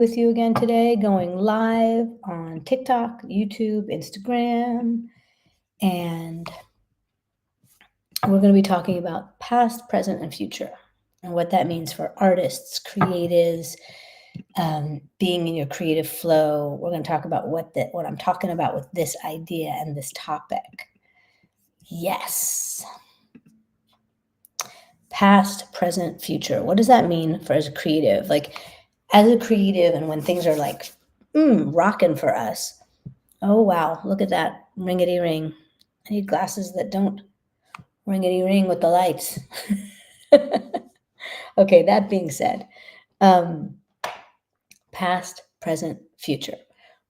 with you again today, going live on TikTok, YouTube, Instagram, and we're going to be talking about past, present, and future, and what that means for artists, creatives, being in your creative flow. We're going to talk about what I'm talking about with this idea and this topic. Yes. Past, present, future. What does that mean for as a creative? Like, as a creative, and when things are like rocking for us. Oh wow, look at that ringety ring. I need glasses that don't ringety ring with the lights. Okay, that being said, um, past, present, future.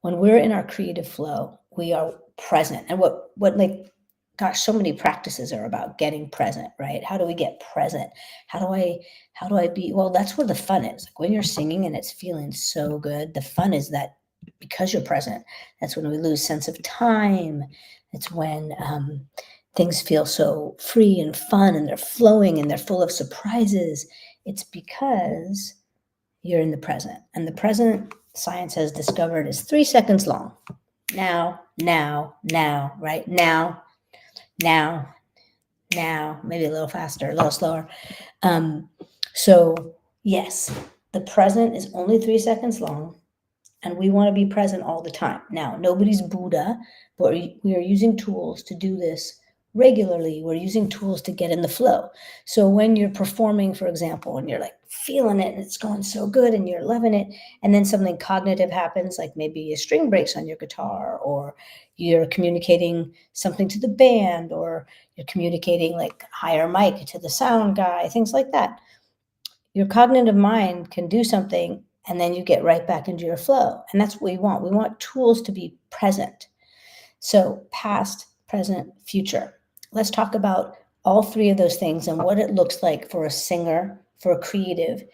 When we're in our creative flow, we are present. And what like gosh, so many practices are about getting present, right? How do we get present? How do I be, well, that's where the fun is. Like when you're singing and it's feeling so good, the fun is that because you're present, that's when we lose sense of time. It's when things feel so free and fun and they're flowing and they're full of surprises. It's because you're in the present. And the present, science has discovered, is 3 seconds long. Now, right? Now, maybe a little faster, a little slower. So, yes, the present is only 3 seconds long, and we want to be present all the time. Now, nobody's Buddha, but we are using tools to do this regularly. We're using tools to get in the flow. So when you're performing, for example, and you're like feeling it and it's going so good and you're loving it, and then something cognitive happens, like maybe a string breaks on your guitar, or you're communicating something to the band, or you're communicating like higher mic to the sound guy, things like that. Your cognitive mind can do something and then you get right back into your flow. And that's what we want. We want tools to be present. So past, present, future. Let's talk about all three of those things and what it looks like for a singer, for a creative,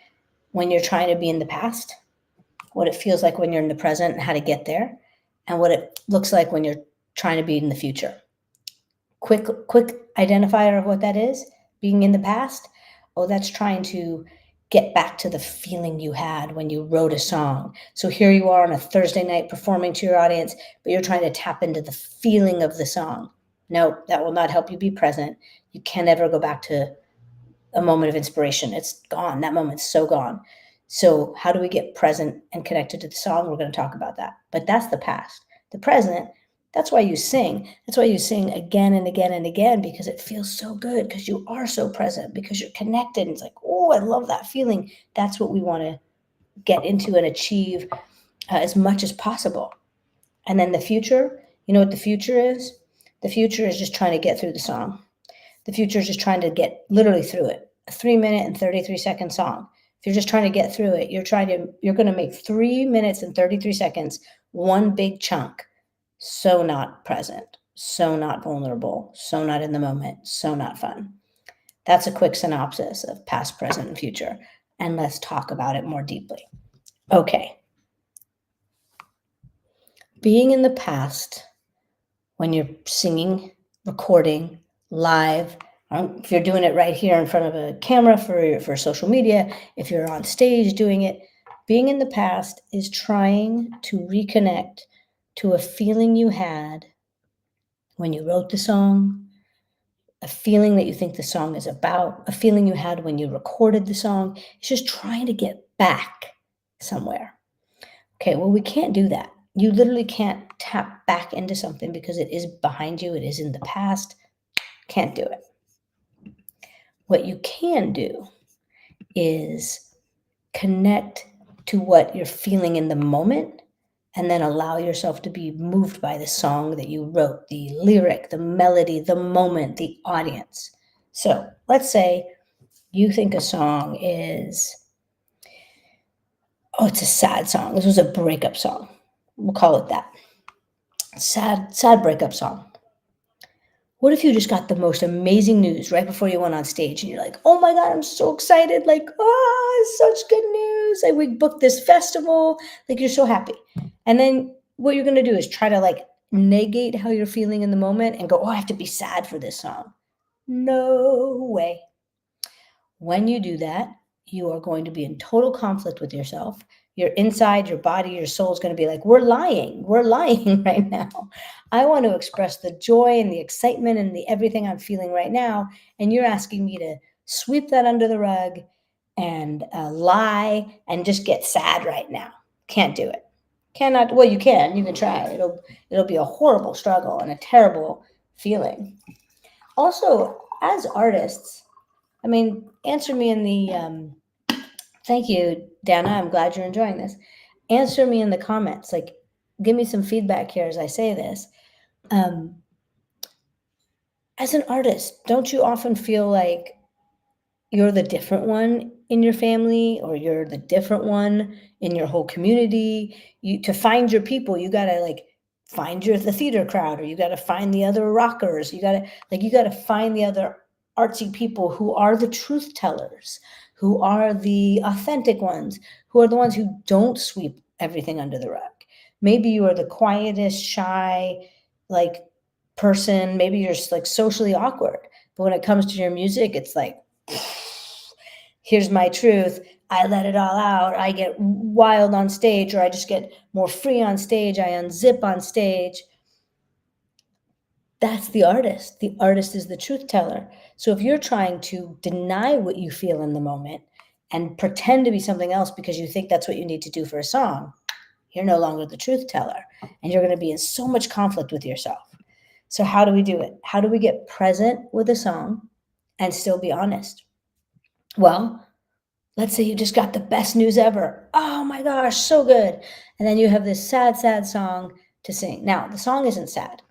when you're trying to be in the past, what it feels like when you're in the present and how to get there, and what it looks like when you're trying to be in the future. Quick identifier of what that is, being in the past. Oh, that's trying to get back to the feeling you had when you wrote a song. So here you are on a Thursday night performing to your audience, but you're trying to tap into the feeling of the song. No, that will not help you be present. You can never go back to a moment of inspiration. It's gone. That moment's so gone. So how do we get present and connected to the song? We're going to talk about that. But that's the past. The present, that's why you sing. That's why you sing again and again and again, because it feels so good, because you are so present, because you're connected. And it's like, oh, I love that feeling. That's what we want to get into and achieve as much as possible. And then the future, you know what the future is? The future is just trying to get through the song. The future is just trying to get literally through it. A 3-minute and 33-second song. If you're just trying to get through it, you're going to make 3 minutes and 33 seconds one big chunk. So not present, so not vulnerable, so not in the moment, so not fun. That's a quick synopsis of past, present, and future. And let's talk about it more deeply. Okay. Being in the past, when you're singing, recording, live, if you're doing it right here in front of a camera for social media, if you're on stage doing it, being in the past is trying to reconnect to a feeling you had when you wrote the song, a feeling that you think the song is about, a feeling you had when you recorded the song. It's just trying to get back somewhere. Okay, well, we can't do that. You literally can't tap back into something because it is behind you. It is in the past. Can't do it. What you can do is connect to what you're feeling in the moment and then allow yourself to be moved by the song that you wrote, the lyric, the melody, the moment, the audience. So let's say you think a song is, oh, it's a sad song. This was a breakup song. We'll call it that. Sad breakup song. What if you just got the most amazing news right before you went on stage and you're like, oh my God, I'm so excited. Like, oh, it's such good news. Like, we booked this festival. Like, you're so happy. And then what you're going to do is try to like negate how you're feeling in the moment and go, oh, I have to be sad for this song. No way. When you do that, you are going to be in total conflict with yourself. your inside, your body, your soul is going to be like, we're lying right now. I want to express the joy and the excitement and the everything I'm feeling right now, and you're asking me to sweep that under the rug and lie and just get sad right now. Can't do it. Cannot. Well, you can try. It'll be a horrible struggle and a terrible feeling. Also, as artists, I mean, answer me in the thank you, Dana. I'm glad you're enjoying this. Answer me in the comments. Like, give me some feedback here as I say this. Um, as an artist, don't you often feel like you're the different one in your family, or you're the different one in your whole community? You, to find your people, you gotta like find the theater crowd, or you gotta find the other rockers. You gotta find the other artsy people who are the truth tellers, who are the authentic ones, who are the ones who don't sweep everything under the rug. Maybe you are the quietest, shy, like person. Maybe you're just like socially awkward. But when it comes to your music, it's like, here's my truth. I let it all out. I get wild on stage, or I just get more free on stage. I unzip on stage. That's the artist. The artist is the truth teller. So if you're trying to deny what you feel in the moment and pretend to be something else because you think that's what you need to do for a song, you're no longer the truth teller, and you're going to be in so much conflict with yourself. So how do we do it? How do we get present with a song and still be honest? Well, let's say you just got the best news ever. Oh my gosh, so good. And then you have this sad, sad song to sing. Now, the song isn't sad.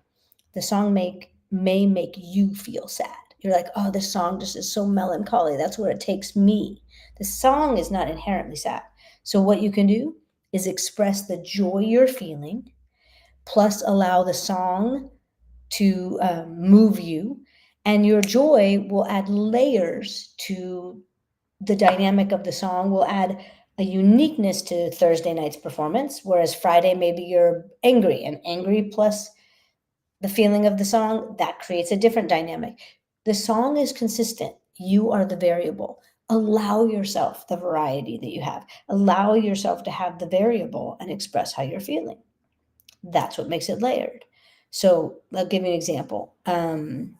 The song may make you feel sad. You're like, oh, this song just is so melancholy. That's where it takes me. The song is not inherently sad. So what you can do is express the joy you're feeling, plus allow the song to move you, and your joy will add layers to the dynamic of the song, will add a uniqueness to Thursday night's performance, whereas Friday maybe you're angry, and angry plus the feeling of the song, that creates a different dynamic. The song is consistent. You are the variable. Allow yourself the variety that you have. Allow yourself to have the variable and express how you're feeling. That's what makes it layered. So I'll give you an example. Gosh,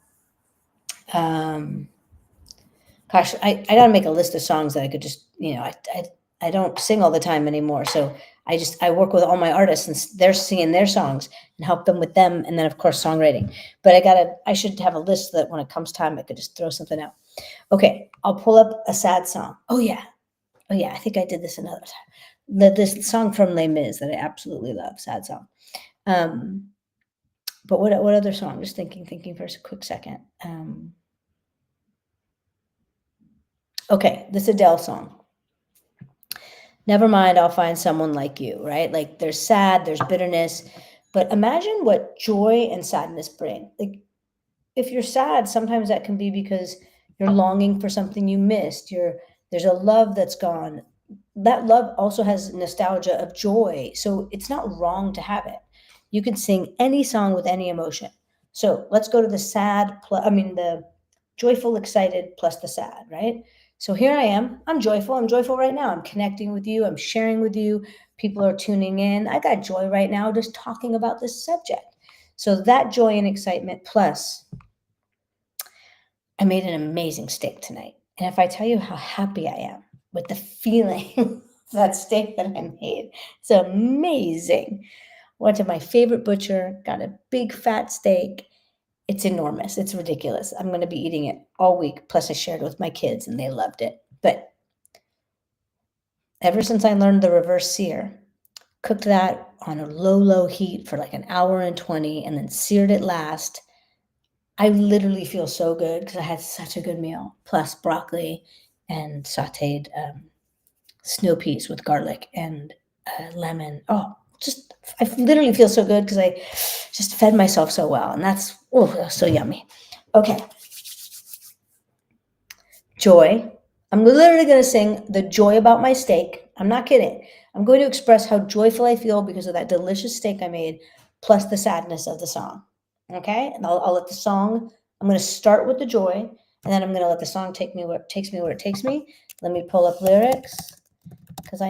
I got to make a list of songs that I could just, I don't sing all the time anymore. So I work with all my artists, and they're singing their songs and help them with them. And then of course, songwriting. But I should have a list so that when it comes time, I could just throw something out. Okay. I'll pull up a sad song. Oh yeah. I think I did this another time. This song from Les Mis that I absolutely love, sad song. But what other song? Just thinking for a quick second. Okay, this Adele song. Never mind, I'll find someone like you, right? Like there's sad, there's bitterness, but imagine what joy and sadness bring. Like if you're sad, sometimes that can be because you're longing for something you missed. There's a love that's gone. That love also has nostalgia of joy, so it's not wrong to have it. You can sing any song with any emotion. So let's go to the the joyful, excited plus the sad, right? So here I am. I'm joyful. I'm joyful right now. I'm connecting with you. I'm sharing with you. People are tuning in. I got joy right now just talking about this subject. So that joy and excitement plus I made an amazing steak tonight. And if I tell you how happy I am with the feeling of that steak that I made, it's amazing. Went to my favorite butcher, got a big fat steak. It's enormous. It's ridiculous. I'm going to be eating it all week. Plus, I shared it with my kids and they loved it. But ever since I learned the reverse sear, cooked that on a low heat for like an hour and 20 and then seared it last. I literally feel so good because I had such a good meal, plus broccoli and sauteed snow peas with garlic and lemon. Oh, I literally feel so good because I just fed myself so well, and that's so yummy. Okay, joy. I'm literally going to sing the joy about my steak. I'm not kidding. I'm going to express how joyful I feel because of that delicious steak I made, plus the sadness of the song. Okay, and I'll let the song. I'm going to start with the joy, and then I'm going to let the song take me where it takes me. Let me pull up lyrics because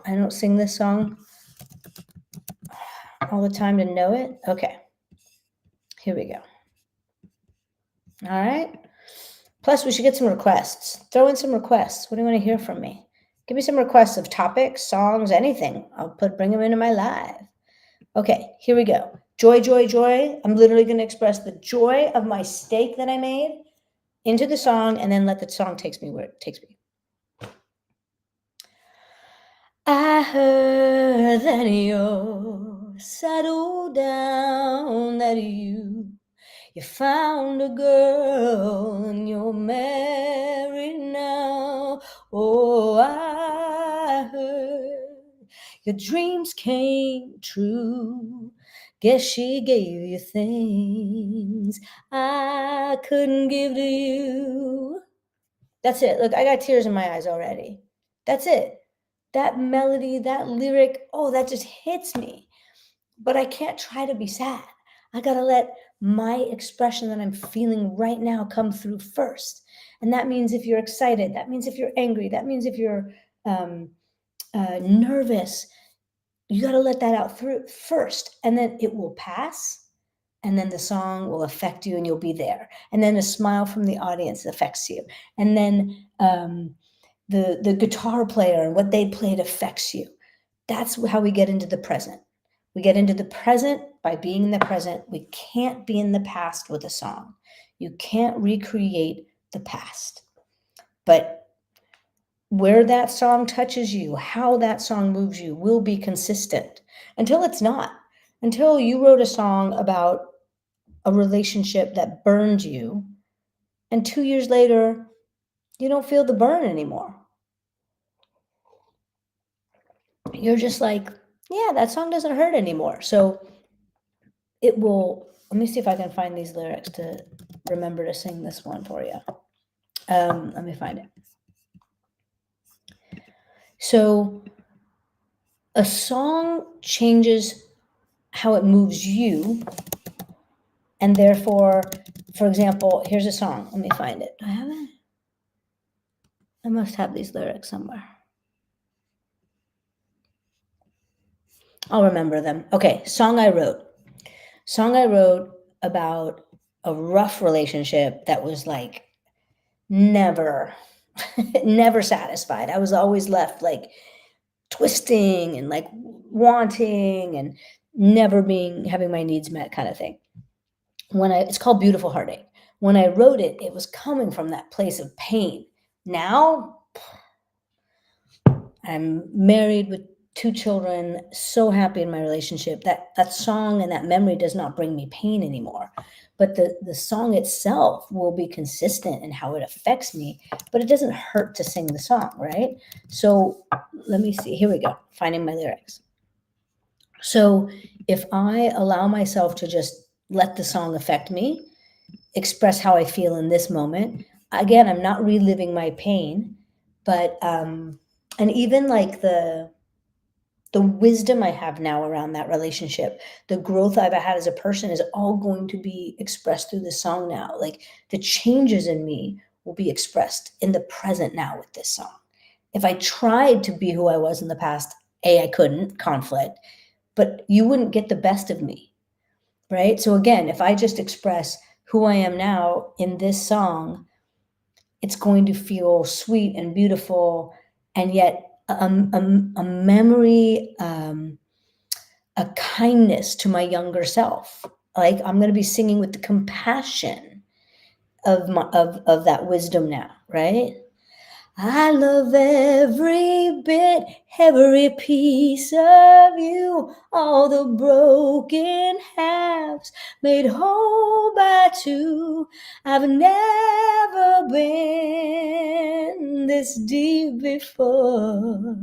I don't sing this song all the time to know it. Okay, here we go. All right. Plus, we should get some requests. Throw in some requests. What do you want to hear from me? Give me some requests of topics, songs, anything. Bring them into my live. Okay, here we go. Joy, joy, joy. I'm literally going to express the joy of my steak that I made into the song, and then let the song take me where it takes me. I heard that you're settled down, that you found a girl and you're married now. Oh, I heard your dreams came true. Guess she gave you things I couldn't give to you. That's it. Look, I got tears in my eyes already. That's it. That melody, that lyric, oh, that just hits me. But I can't try to be sad. I got to let my expression that I'm feeling right now come through first. And that means if you're excited, that means if you're angry, that means if you're nervous, you got to let that out through first. And then it will pass. And then the song will affect you and you'll be there. And then a smile from the audience affects you. And then the guitar player and what they played affects you. That's how we get into the present. We get into the present by being in the present. We can't be in the past with a song. You can't recreate the past. But where that song touches you, how that song moves you, will be consistent until it's not. Until you wrote a song about a relationship that burned you, and 2 years later, you don't feel the burn anymore. You're just like, yeah, that song doesn't hurt anymore. So it will, let me see if I can find these lyrics to remember to sing this one for you. Let me find it. So a song changes how it moves you. And therefore, for example, here's a song. Let me find it. Do I have it? I must have these lyrics somewhere. I'll remember them. Okay, song I wrote. Song I wrote about a rough relationship that was like never satisfied. I was always left like twisting and like wanting and never having my needs met kind of thing. It's called Beautiful Heartache. When I wrote it, it was coming from that place of pain. Now I'm married with 2 children, so happy in my relationship. That song and that memory does not bring me pain anymore. But the song itself will be consistent in how it affects me, but it doesn't hurt to sing the song, right? So let me see. Here we go. Finding my lyrics. So if I allow myself to just let the song affect me, express how I feel in this moment, again, I'm not reliving my pain, but and even like the wisdom I have now around that relationship, the growth I've had as a person is all going to be expressed through the song now. Like the changes in me will be expressed in the present now with this song. If I tried to be who I was in the past, I couldn't, conflict, but you wouldn't get the best of me, right? So again, if I just express who I am now in this song, it's going to feel sweet and beautiful, and yet a memory, a kindness to my younger self. Like I'm going to be singing with the compassion of that wisdom now, right? I love every bit, every piece of you, all the broken halves made whole by 2. I've never been this deep before.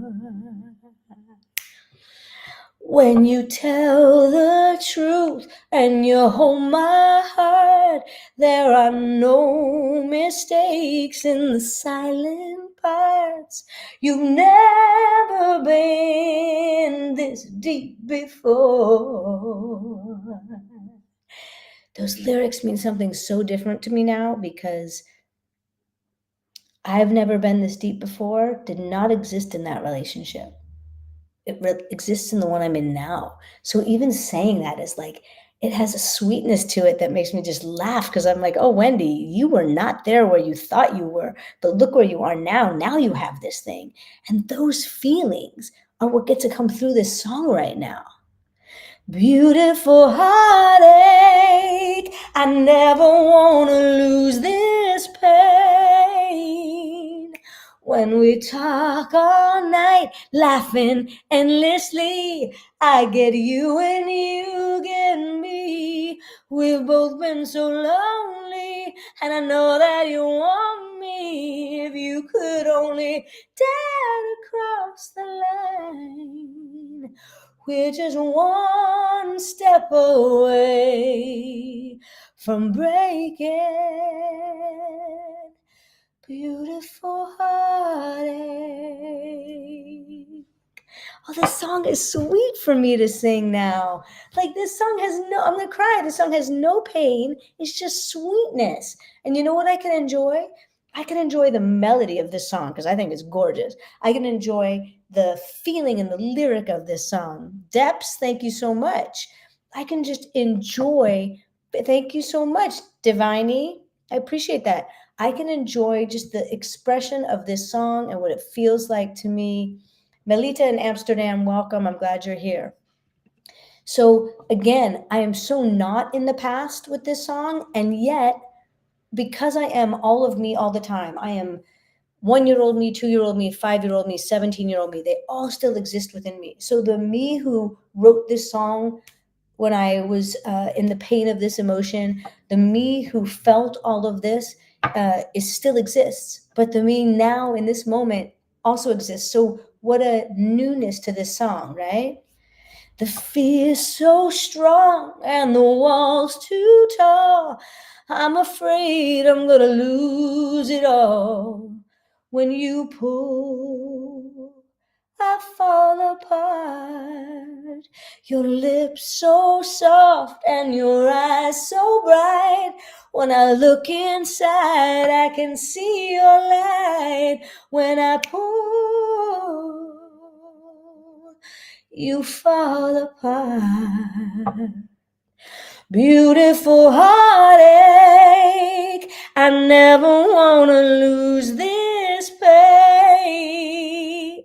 When you tell the truth and you hold my heart, there are no mistakes in the silent parts. You've never been this deep before. Those lyrics mean something so different to me now because I've never been this deep before, did not exist in that relationship. exists in the one I'm in now. So even saying that is like, it has a sweetness to it that makes me just laugh because I'm like, oh, Wendy, you were not there where you thought you were, but look where you are now. Now you have this thing. And those feelings are what get to come through this song right now. Beautiful heartache, I never want to lose this pain. When we talk all night, laughing endlessly, I get you and you get me. We've both been so lonely, and I know that you want me. If you could only dare to cross the line, we're just one step away from breaking. Beautiful heartache. Oh, this song is sweet for me to sing now. Like, this song has no, I'm gonna cry. This song has no pain. It's just sweetness. And you know what I can enjoy? I can enjoy the melody of this song because I think it's gorgeous. I can enjoy the feeling and the lyric of this song. Depths, thank you so much. I can just enjoy, thank you so much, Diviny. I appreciate that. I can enjoy just the expression of this song and what it feels like to me. Melita in Amsterdam, welcome. I'm glad you're here. So again, I am so not in the past with this song, and yet because I am all of me all the time, I am 1-year-old me, 2-year-old me, 5-year-old me, 17-year-old me. They all still exist within me. So the me who wrote this song when I was in the pain of this emotion, the me who felt all of this is still exists. But the me now in this moment also exists. So what a newness to this song, right? The fear's so strong and the wall's too tall. I'm afraid I'm gonna lose it all. When you pull, I fall apart. Your lips so soft and your eyes so bright. When I look inside, I can see your light. When I pull, you fall apart. Beautiful heartache, I never want to lose this pain.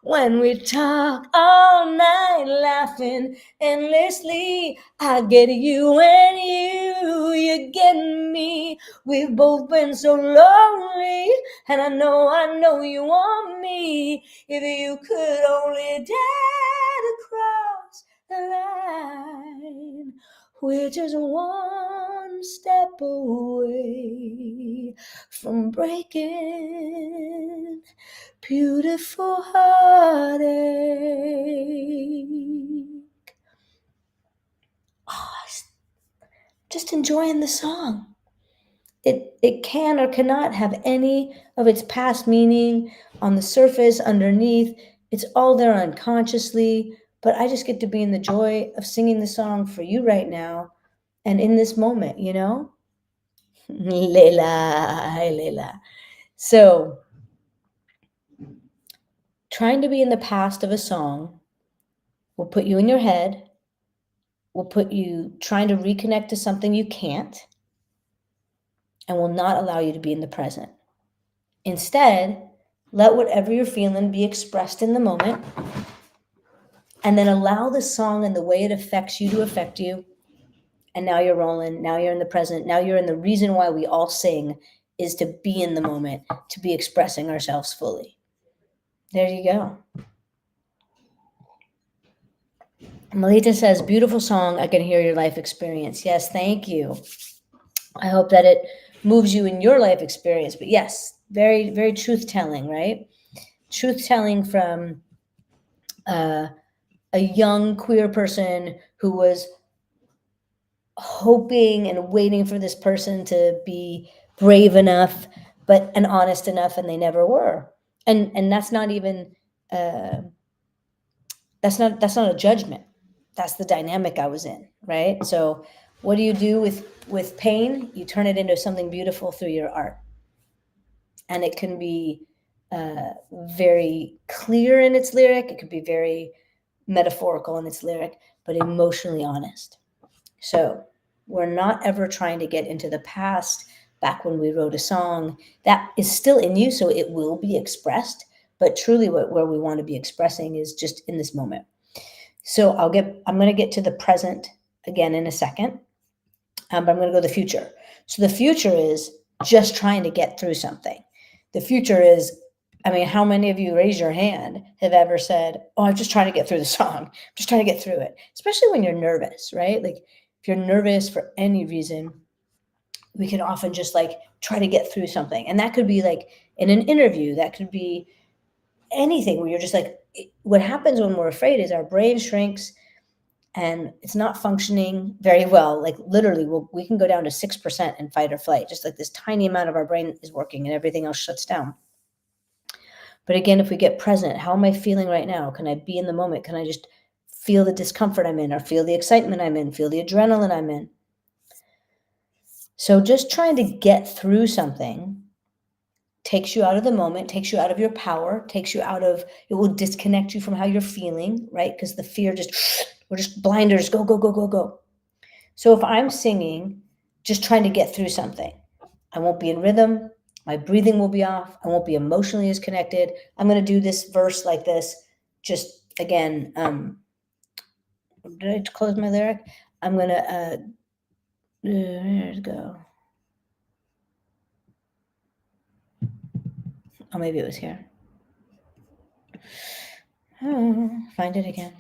When we talk all night, laughing endlessly, I get you and you get me. We've both been so lonely, and I know you want me. If you could only dare to cross the line, we're just one step away from breaking. Beautiful heartache. Oh, just enjoying the song. It can or cannot have any of its past meaning on the surface, underneath. It's all there unconsciously, but I just get to be in the joy of singing the song for you right now and in this moment, you know? Leila, hi Leila. So, trying to be in the past of a song will put you in your head, will put you trying to reconnect to something you can't, and will not allow you to be in the present. Instead, let whatever you're feeling be expressed in the moment, and then allow the song and the way it affects you to affect you. And now you're rolling. Now you're in the present. Now you're in the reason why we all sing is to be in the moment, to be expressing ourselves fully. There you go. Melita says, beautiful song. I can hear your life experience. Yes, thank you. I hope that it moves you in your life experience. But yes, very, very truth-telling, right? Truth-telling from a young queer person who was hoping and waiting for this person to be brave enough, and honest enough, and they never were. And that's not even that's not a judgment. That's the dynamic I was in, right? So what do you do with pain? You turn it into something beautiful through your art. And it can be very clear in its lyric. It could be very metaphorical in its lyric, but emotionally honest. So we're not ever trying to get into the past, back when we wrote a song. That is still in you, so it will be expressed. But truly, where we want to be expressing is just in this moment. So I'm going to get to the present again in a second, but I'm going to go to the future. So the future is just trying to get through something. The future is, I mean, how many of you, raise your hand, have ever said, "Oh, I'm just trying to get through the song. I'm just trying to get through it." Especially when you're nervous, right? Like if you're nervous for any reason, we can often just like try to get through something. And that could be like in an interview, that could be anything where you're just like, what happens when we're afraid is our brain shrinks and it's not functioning very well. Like literally, we can go down to 6% in fight or flight, just like this tiny amount of our brain is working and everything else shuts down. But again, if we get present, how am I feeling right now? Can I be in the moment? Can I just feel the discomfort I'm in, or feel the excitement I'm in, feel the adrenaline I'm in? So just trying to get through something takes you out of the moment, takes you out of your power, takes you out of, it will disconnect you from how you're feeling, right? Because the fear just, we're just blinders, go, go, go, go, go. So if I'm singing, just trying to get through something, I won't be in rhythm. My breathing will be off. I won't be emotionally as connected. I'm going to do this verse like this. Just again, did I close my lyric? I'm going to, where to go? Oh, maybe it was here. Oh, find it again.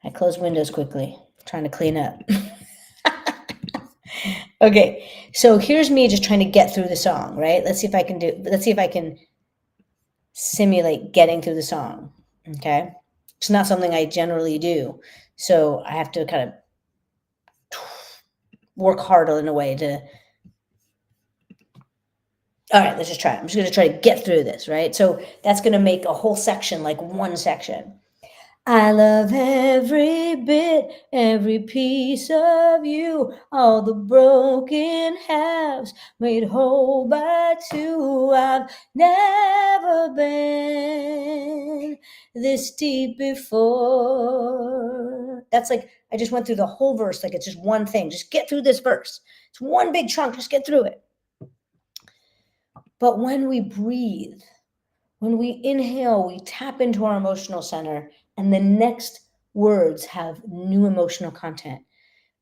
I closed windows quickly, trying to clean up. Okay, so here's me just trying to get through the song, right? Let's see if I can simulate getting through the song. Okay, it's not something I generally do, so I have to kind of work harder in a way to. All right, let's just try it. I'm just going to try to get through this, right? So that's going to make a whole section like one section. I love every bit, every piece of you, all the broken halves made whole by two. I've never been this deep before. That's like, I just went through the whole verse like it's just one thing. Just get through this verse. It's one big chunk, just get through it. But when we breathe, when we inhale, we tap into our emotional center, and the next words have new emotional content.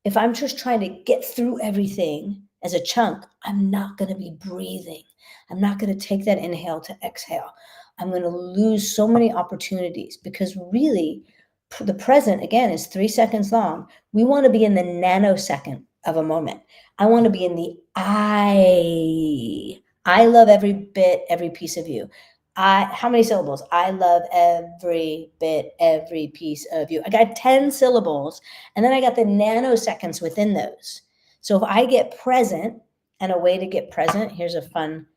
If I'm just trying to get through everything as a chunk, I'm not going to be breathing. I'm not going to take that inhale to exhale. I'm going to lose so many opportunities because really, the present, again, is 3 seconds long. We want to be in the nanosecond of a moment. I want to be in the I love every bit, every piece of you. How many syllables? I love every bit, every piece of you. I got 10 syllables, and then I got the nanoseconds within those. So if I get present, and a way to get present, here's a fun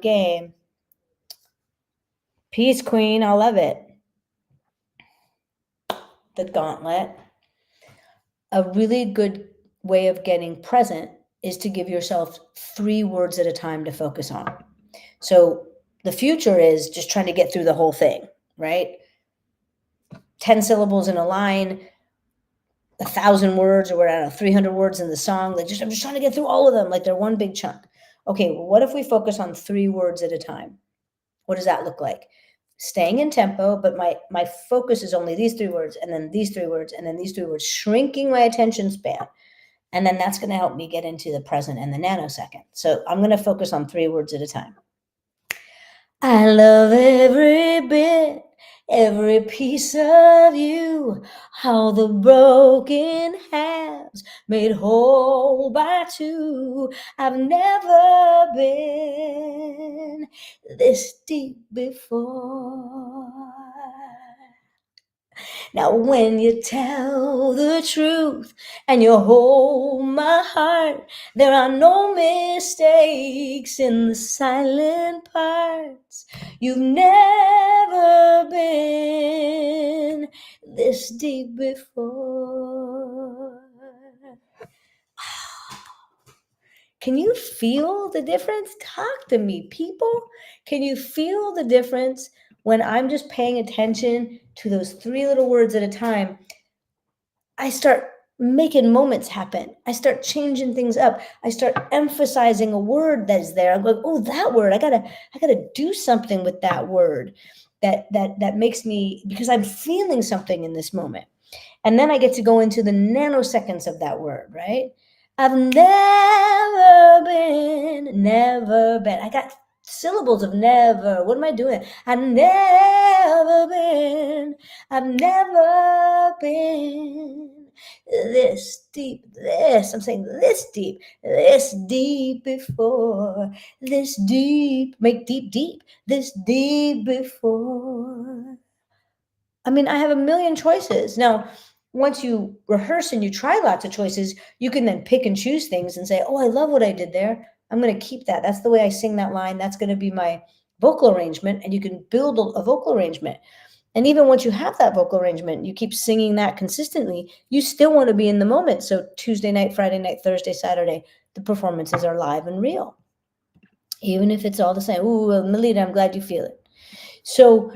game. Peace Queen, I love it. The gauntlet. A really good way of getting present is to give yourself 3 words at a time to focus on. So the future is just trying to get through the whole thing, right? 10 syllables in a line, 1,000 words, or whatever, 300 words in the song. I'm just trying to get through all of them like they're one big chunk. Okay, well, what if we focus on 3 words at a time? What does that look like? Staying in tempo, but my focus is only these 3 words, and then these 3 words, and then these 3 words, shrinking my attention span. And then that's going to help me get into the present and the nanosecond. So I'm going to focus on 3 words at a time. I love every bit, every piece of you, how the broken halves made whole by two. I've never been this deep before. Now when you tell the truth and you hold my heart, there are no mistakes in the silent parts. You've never been this deep before. Can you feel the difference? Talk to me, people. Can you feel the difference when I'm just paying attention to those three little words at a time? I start making moments happen. I start changing things up. I start emphasizing a word that is there. I'm like, oh, that word. I gotta do something with that word. That makes me, because I'm feeling something in this moment. And then I get to go into the nanoseconds of that word, right? I've never been. I got syllables of never. What am I doing? I've never been this deep, I'm saying this deep before, this deep, make deep, deep, this deep before. I mean, I have a million choices. Now, once you rehearse and you try lots of choices, you can then pick and choose things and say, oh, I love what I did there. I'm going to keep that. That's the way I sing that line. That's going to be my vocal arrangement. And you can build a vocal arrangement. And even once you have that vocal arrangement, you keep singing that consistently, you still want to be in the moment. So Tuesday night, Friday night, Thursday, Saturday, the performances are live and real. Even if it's all the same. Ooh, Melita, I'm glad you feel it. So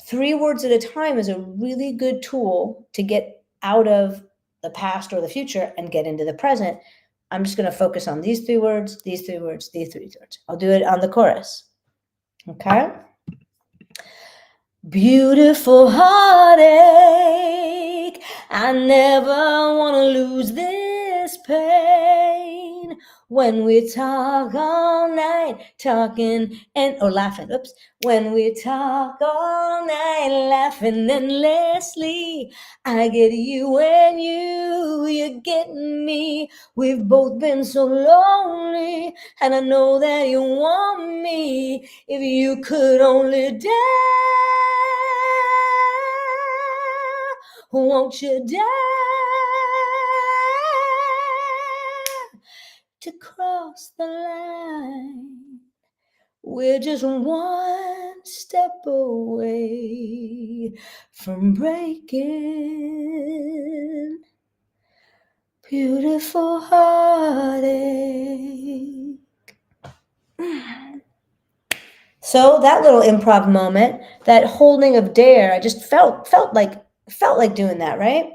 3 words at a time is a really good tool to get out of the past or the future and get into the present. I'm just going to focus on these 3 words, these 3 words, these 3 words. I'll do it on the chorus. Okay? Beautiful heartache, I never want to lose this pain. When we talk all night, talking or laughing, when we talk all night, laughing endlessly, I get you and you get me. We've both been so lonely, and I know that you want me. If you could only dare, won't you dare to cross the line? We're just one step away from breaking. Beautiful heartache. So that little improv moment, that holding of dare, I just felt like doing that, right?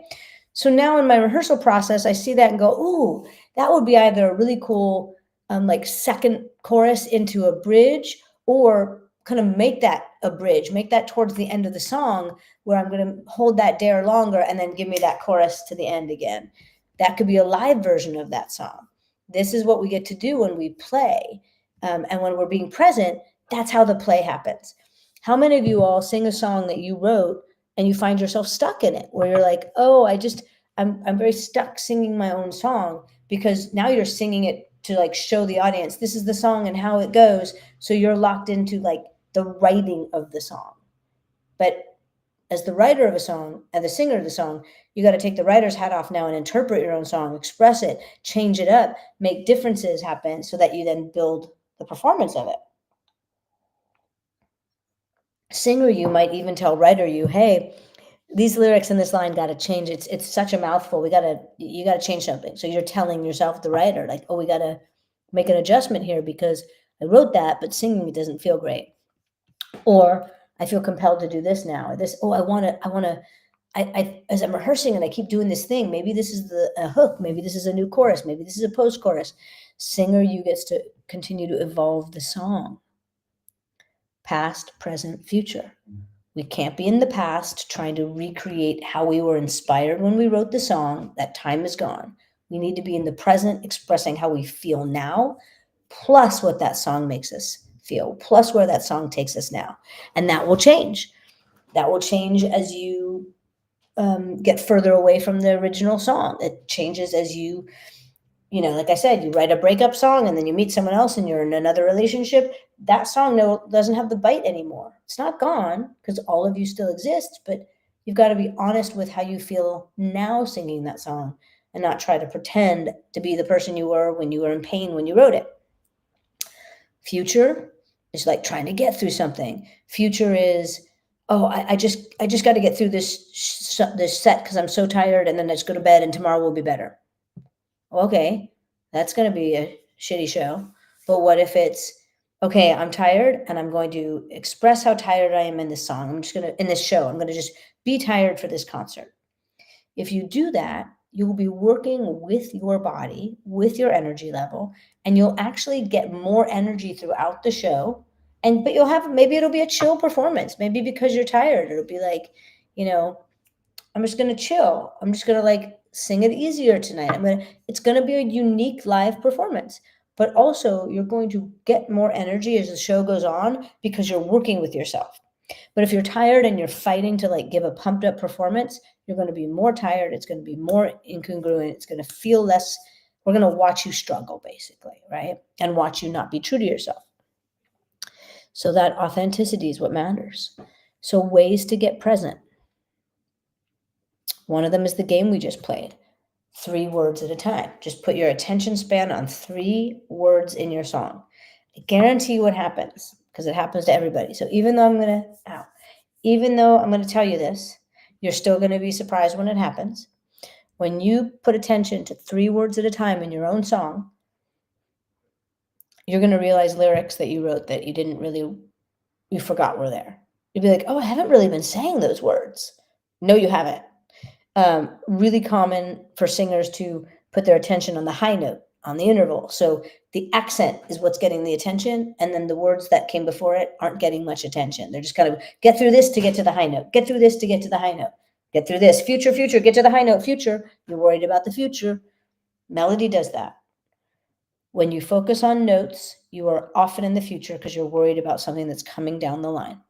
So now in my rehearsal process, I see that and go, ooh, that would be either a really cool like second chorus into a bridge, or kind of make that a bridge, make that towards the end of the song where I'm going to hold that dare longer and then give me that chorus to the end again. That could be a live version of that song. This is what we get to do when we play. And when we're being present, that's how the play happens. How many of you all sing a song that you wrote and you find yourself stuck in it, where you're like, oh, I'm very stuck singing my own song, because now you're singing it to like show the audience this is the song and how it goes. So you're locked into like the writing of the song. But as the writer of a song and the singer of the song, you got to take the writer's hat off now and interpret your own song, express it, change it up, make differences happen so that you then build the performance of it. Singer you might even tell writer you, hey, these lyrics in this line got to change. It's such a mouthful. You got to change something. So you're telling yourself, the writer, like, oh, we got to make an adjustment here because I wrote that, but singing it doesn't feel great. Or I feel compelled to do this now. Or this, oh, I want to, as I'm rehearsing and I keep doing this thing, maybe this is a hook, maybe this is a new chorus, maybe this is a post chorus. Singer you gets to continue to evolve the song. Past, present, future. We can't be in the past trying to recreate how we were inspired when we wrote the song. That time is gone. We need to be in the present, expressing how we feel now, plus what that song makes us feel, plus where that song takes us now. And that will change. That will change as you get further away from the original song. It changes as you like I said, you write a breakup song and then you meet someone else and you're in another relationship. That song doesn't have the bite anymore. It's not gone because all of you still exist, but you've got to be honest with how you feel now singing that song and not try to pretend to be the person you were when you were in pain when you wrote it. Future is like trying to get through something. Future is, oh, I just got to get through this set because I'm so tired, and then I just go to bed and tomorrow will be better. Okay, that's going to be a shitty show. But what if it's, okay, I'm tired and I'm going to express how tired I am in this song. In this show, I'm going to just be tired for this concert. If you do that, you will be working with your body, with your energy level, and you'll actually get more energy throughout the show. But maybe it'll be a chill performance. Maybe because you're tired, it'll be like, you know, I'm just going to chill. I'm just going to like sing it easier tonight. It's going to be a unique live performance. But also, you're going to get more energy as the show goes on because you're working with yourself. But if you're tired and you're fighting to like give a pumped up performance, you're going to be more tired. It's going to be more incongruent. It's going to feel less. We're going to watch you struggle, basically, right? And watch you not be true to yourself. So that authenticity is what matters. So ways to get present. One of them is the game we just played. 3 words at a time. Just put your attention span on 3 words in your song. I guarantee what happens, because it happens to everybody. So even though I'm going to tell you this, you're still going to be surprised when it happens. When you put attention to 3 words at a time in your own song, you're going to realize lyrics that you wrote that you forgot were there. You'll be like, oh, I haven't really been saying those words. No, you haven't. Really common for singers to put their attention on the high note, on the interval. So the accent is what's getting the attention, and then the words that came before it aren't getting much attention. They're just kind of get through this to get to the high note, get through this to get to the high note, get through this, future, future, get to the high note, future. You're worried about the future. Melody does that. When you focus on notes, you are often in the future because you're worried about something that's coming down the line.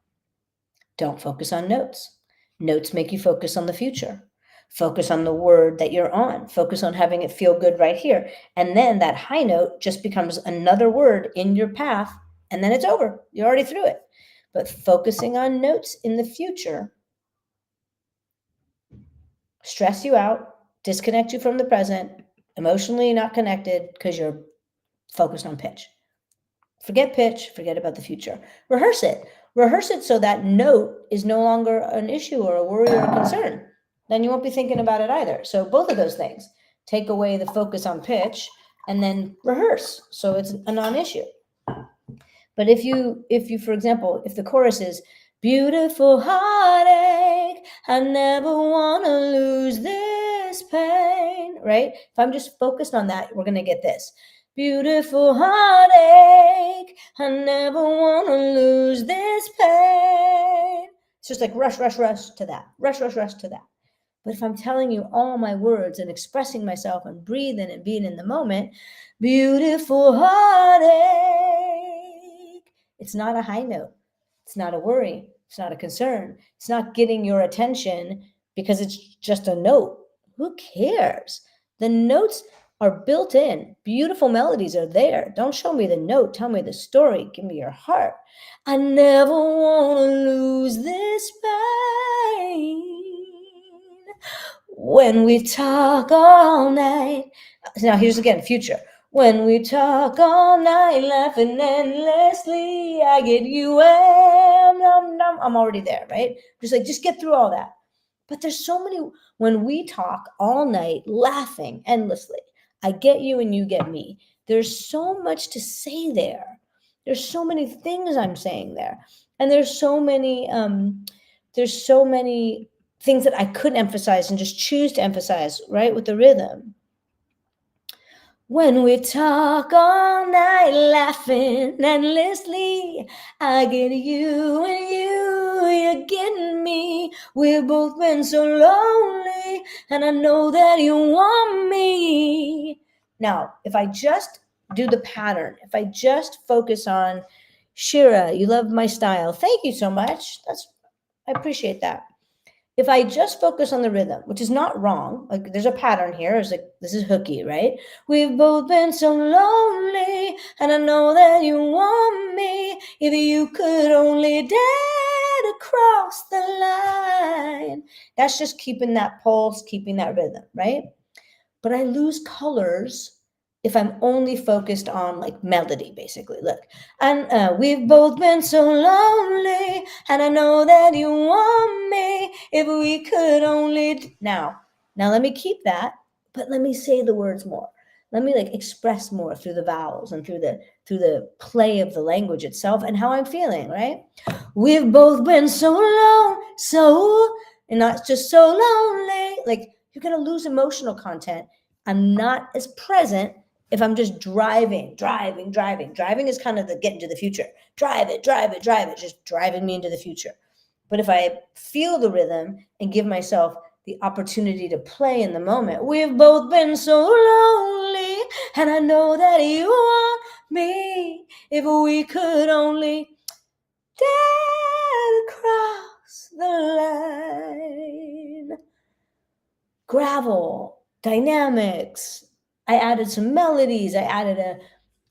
Don't focus on notes. Notes make you focus on the future. Focus on the word that you're on. Focus on having it feel good right here. And then that high note just becomes another word in your path, and then it's over. You're already through it. But focusing on notes in the future stress you out, disconnect you from the present, emotionally not connected because you're focused on pitch. Forget pitch, forget about the future. Rehearse it. Rehearse it so that note is no longer an issue or a worry or a concern. Then you won't be thinking about it either. So both of those things, take away the focus on pitch and then rehearse so it's a non-issue. But if you, for example, if the chorus is beautiful heartache, I never want to lose this pain, right? If I'm just focused on that, we're going to get this. Beautiful heartache, I never want to lose this pain. It's just like rush, rush, rush to that. Rush, rush, rush to that. But if I'm telling you all my words and expressing myself and breathing and being in the moment, beautiful heartache, it's not a high note. It's not a worry. It's not a concern. It's not getting your attention because it's just a note. Who cares? The notes are built in. Beautiful melodies are there. Don't show me the note. Tell me the story. Give me your heart. I never want to lose this pain. When we talk all night. Now here's again, future. When we talk all night, laughing endlessly, I get you I'm already there, right? Just get through all that. But there's so many, when we talk all night, laughing endlessly, I get you and you get me. There's so much to say there. There's so many things I'm saying there. And there's so many things that I could emphasize and just choose to emphasize, right, with the rhythm. When we talk all night, laughing endlessly, I get you and you're getting me. We've both been so lonely, and I know that you want me. Now, if I just do the pattern, if I just focus on, Shira, you love my style. Thank you so much. I appreciate that. If I just focus on the rhythm, which is not wrong, like there's a pattern here. It's like, this is hooky, right? We've both been so lonely, and I know that you want me. If you could only dare to cross the line. That's just keeping that pulse, keeping that rhythm, right? But I lose colors if I'm only focused on like melody, basically. Look, and we've both been so lonely, and I know that you want me. If we could only now let me keep that, but let me say the words more. Let me like express more through the vowels and through the play of the language itself and how I'm feeling, right? We've both been so alone, so, and not just so lonely. Like, you're going to lose emotional content. I'm not as present if I'm just driving. Driving is kind of the get into the future. Drive it, just driving me into the future. But if I feel the rhythm and give myself the opportunity to play in the moment, we've both been so lonely, and I know that you want me. If we could only dare cross the line. Gravel, dynamics. I added some melodies. I added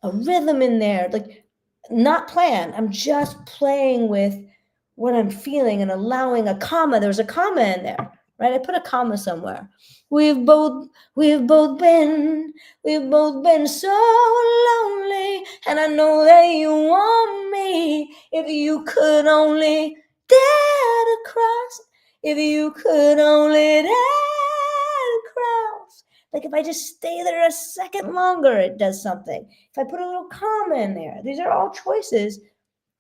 a rhythm in there. Like, not planned. I'm just playing with what I'm feeling and allowing a comma. There's a comma in there, right? I put a comma somewhere. We've both been so lonely, and I know that you want me. If you could only dare to cross, if you could only dare to cross. Like, if I just stay there a second longer, it does something. If I put a little comma in there, these are all choices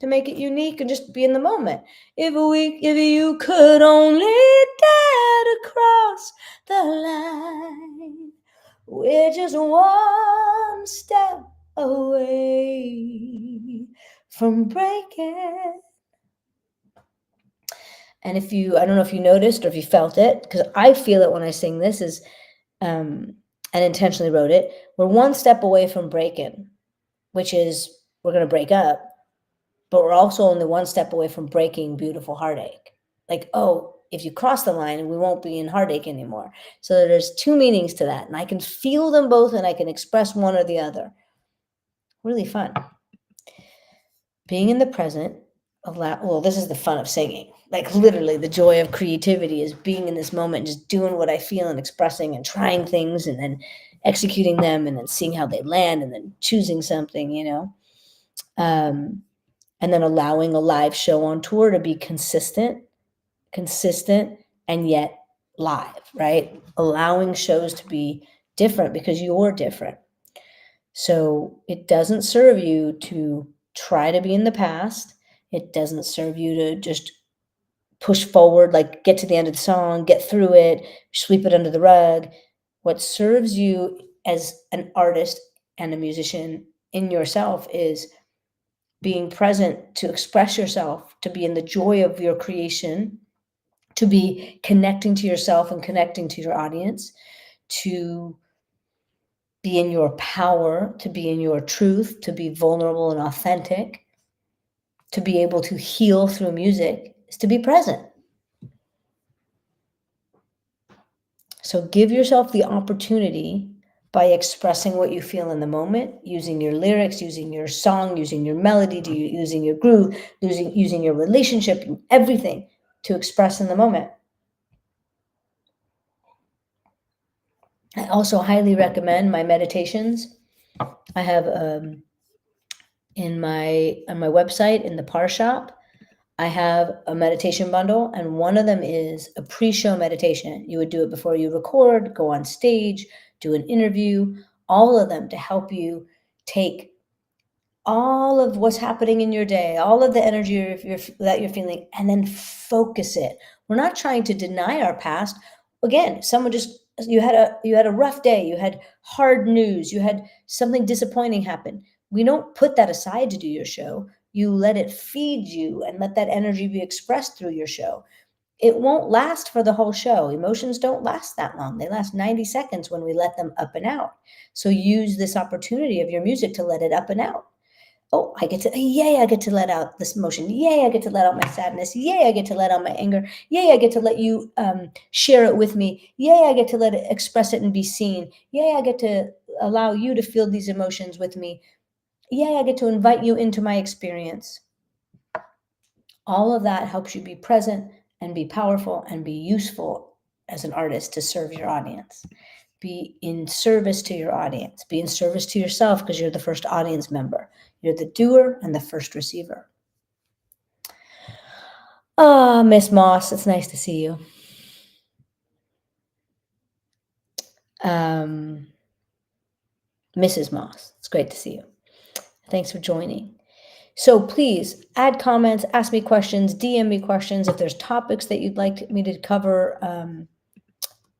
to make it unique and just be in the moment. If you could only dare to cross the line, we're just one step away from breaking. And if you, I don't know if you noticed or if you felt it, because I feel it when I sing this, is and intentionally wrote it, we're one step away from breaking, which is we're going to break up, but we're also only one step away from breaking beautiful heartache. Like, oh, if you cross the line, we won't be in heartache anymore. So there's two meanings to that, and I can feel them both, and I can express one or the other. Really fun. Being in the present, well, this is the fun of singing. Like, literally, the joy of creativity is being in this moment, just doing what I feel and expressing and trying things and then executing them and then seeing how they land and then choosing something, you know. And then allowing a live show on tour to be consistent, and yet live, right? Allowing shows to be different because you're different. So it doesn't serve you to try to be in the past. It doesn't serve you to just push forward, like get to the end of the song, get through it, sweep it under the rug. What serves you as an artist and a musician in yourself is being present to express yourself, to be in the joy of your creation, to be connecting to yourself and connecting to your audience, to be in your power, to be in your truth, to be vulnerable and authentic, to be able to heal through music, is to be present. So give yourself the opportunity by expressing what you feel in the moment, using your lyrics, using your song, using your melody, using your groove, using your relationship, everything to express in the moment. I also highly recommend my meditations. I have on my website in the Par Shop, I have a meditation bundle, and one of them is a pre-show meditation. You would do it before you record, go on stage, do an interview, all of them to help you take all of what's happening in your day, all of the energy that you're feeling, and then focus it. We're not trying to deny our past. Again, you had a rough day, you had hard news, you had something disappointing happen. We don't put that aside to do your show. You let it feed you and let that energy be expressed through your show. It won't last for the whole show. Emotions don't last that long. They last 90 seconds when we let them up and out. So use this opportunity of your music to let it up and out. Oh, I get to let out this emotion. Yay, I get to let out my sadness. Yay, I get to let out my anger. Yay, I get to let you share it with me. Yay, I get to let it express it and be seen. Yay, I get to allow you to feel these emotions with me. Yay, I get to invite you into my experience. All of that helps you be present and be powerful and be useful as an artist to serve your audience. Be in service to your audience. Be in service to yourself because you're the first audience member. You're the doer and the first receiver. Ah, Miss Moss, it's nice to see you. Mrs. Moss. It's great to see you. Thanks for joining. So please add comments, ask me questions, DM me questions. If there's topics that you'd like me to cover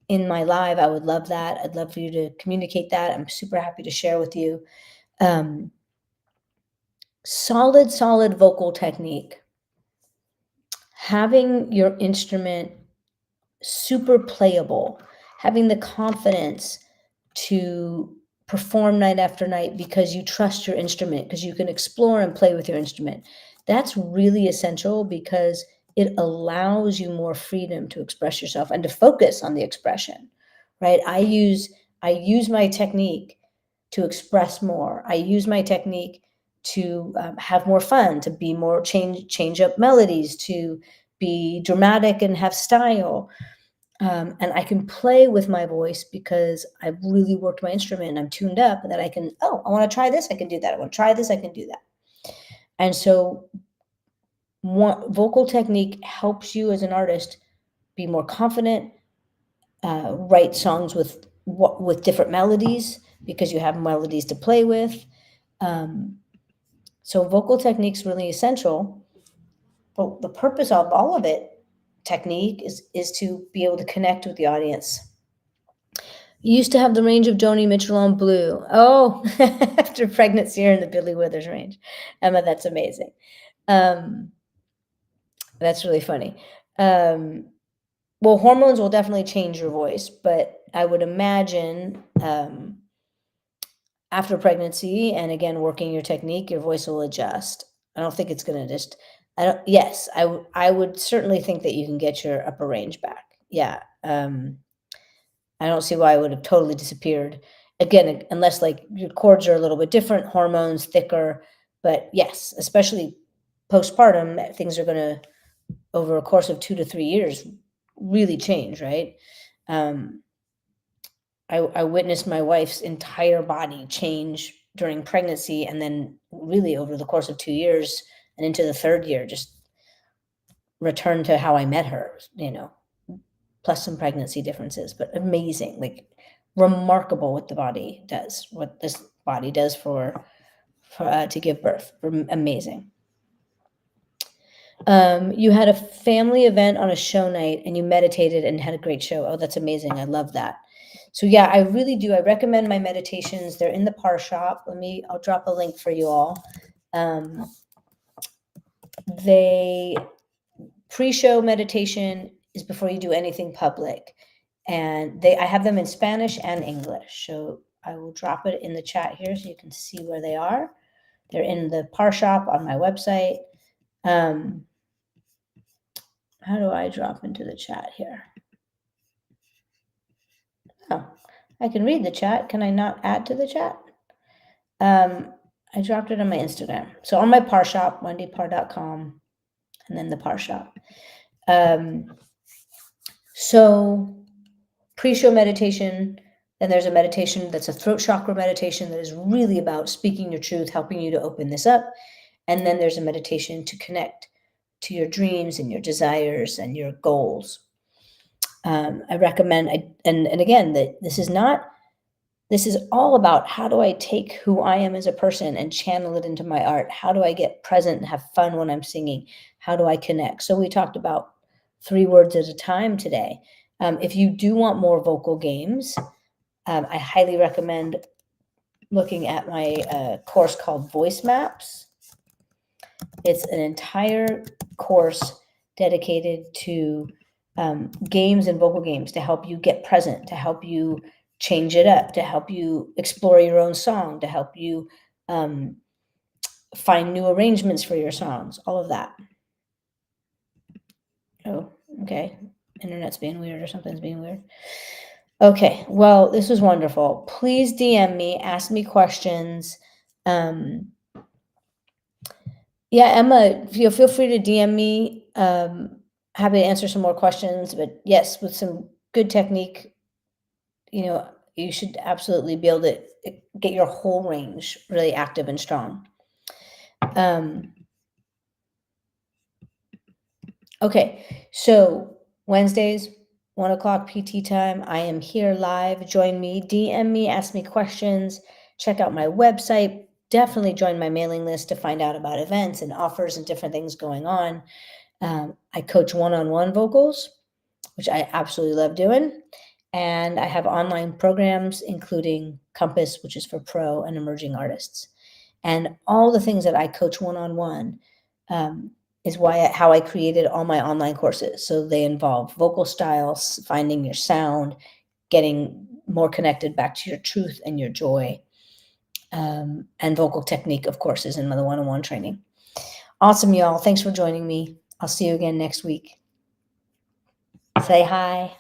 in my live, I would love that. I'd love for you to communicate that. I'm super happy to share with you. Solid vocal technique. Having your instrument super playable, having the confidence to perform night after night because you trust your instrument, because you can explore and play with your instrument. That's really essential because it allows you more freedom to express yourself and to focus on the expression, right? I use my technique to express more. I use my technique to have more fun, to be more change up melodies, to be dramatic and have style. And I can play with my voice because I've really worked my instrument and I'm tuned up, and that I can, I want to try this, I can do that. I want to try this, I can do that. And so vocal technique helps you as an artist be more confident, write songs with different melodies because you have melodies to play with. So vocal technique's really essential, but the purpose of all of it, technique, is to be able to connect with the audience. You used to have the range of Joni Mitchell on Blue. Oh, after pregnancy, you're in the Billy Withers range. Emma, that's amazing. That's really funny. Well, hormones will definitely change your voice, but I would imagine after pregnancy and again working your technique, your voice will adjust. I don't think it's going to just. Yes, I would certainly think that you can get your upper range back. Yeah. I don't see why it would have totally disappeared. Again, unless like your chords are a little bit different, hormones thicker. But yes, especially postpartum, things are going to, over a course of 2 to 3 years, really change, right? I witnessed my wife's entire body change during pregnancy, and then really over the course of 2 years and into the third year, just return to how I met her, plus some pregnancy differences, but amazing, like remarkable what this body does for to give birth. Amazing. You had a family event on a show night and you meditated and had a great show. Oh, that's amazing. I love that. So yeah, I really do. I recommend my meditations. They're in the Par Shop. I'll drop a link for you all. They pre-show meditation is before you do anything public. And I have them in Spanish and English. So I will drop it in the chat here so you can see where they are. They're in the Par Shop on my website. How do I drop into the chat here? Oh, I can read the chat. Can I not add to the chat? I dropped it on my Instagram. So on my Par Shop, wendypar.com, and then the Par Shop. So pre-show meditation, then there's a meditation that's a throat chakra meditation that is really about speaking your truth, helping you to open this up. And then there's a meditation to connect to your dreams and your desires and your goals. I recommend, and again, that this is all about how do I take who I am as a person and channel it into my art? How do I get present and have fun when I'm singing? How do I connect? So we talked about 3 words at a time today. If you do want more vocal games, I highly recommend looking at my course called Voice Maps. It's an entire course dedicated to games and vocal games to help you get present, to help you change it up, to help you explore your own song, to help you find new arrangements for your songs, all of that. Oh, okay. Internet's being weird or something's being weird. Okay, well, this was wonderful. Please DM me, ask me questions. Yeah, Emma, feel free to DM me. Happy to answer some more questions, but yes, with some good technique, you should absolutely be able to get your whole range really active and strong. Okay, so Wednesdays, 1 o'clock PT time, I am here live. Join me, DM me, ask me questions. Check out my website. Definitely join my mailing list to find out about events and offers and different things going on. I coach one-on-one vocals, which I absolutely love doing. And I have online programs, including Compass, which is for pro and emerging artists. And all the things that I coach one-on-one is how I created all my online courses. So they involve vocal styles, finding your sound, getting more connected back to your truth and your joy. And vocal technique, of course, is in the one-on-one training. Awesome, y'all. Thanks for joining me. I'll see you again next week. Say hi.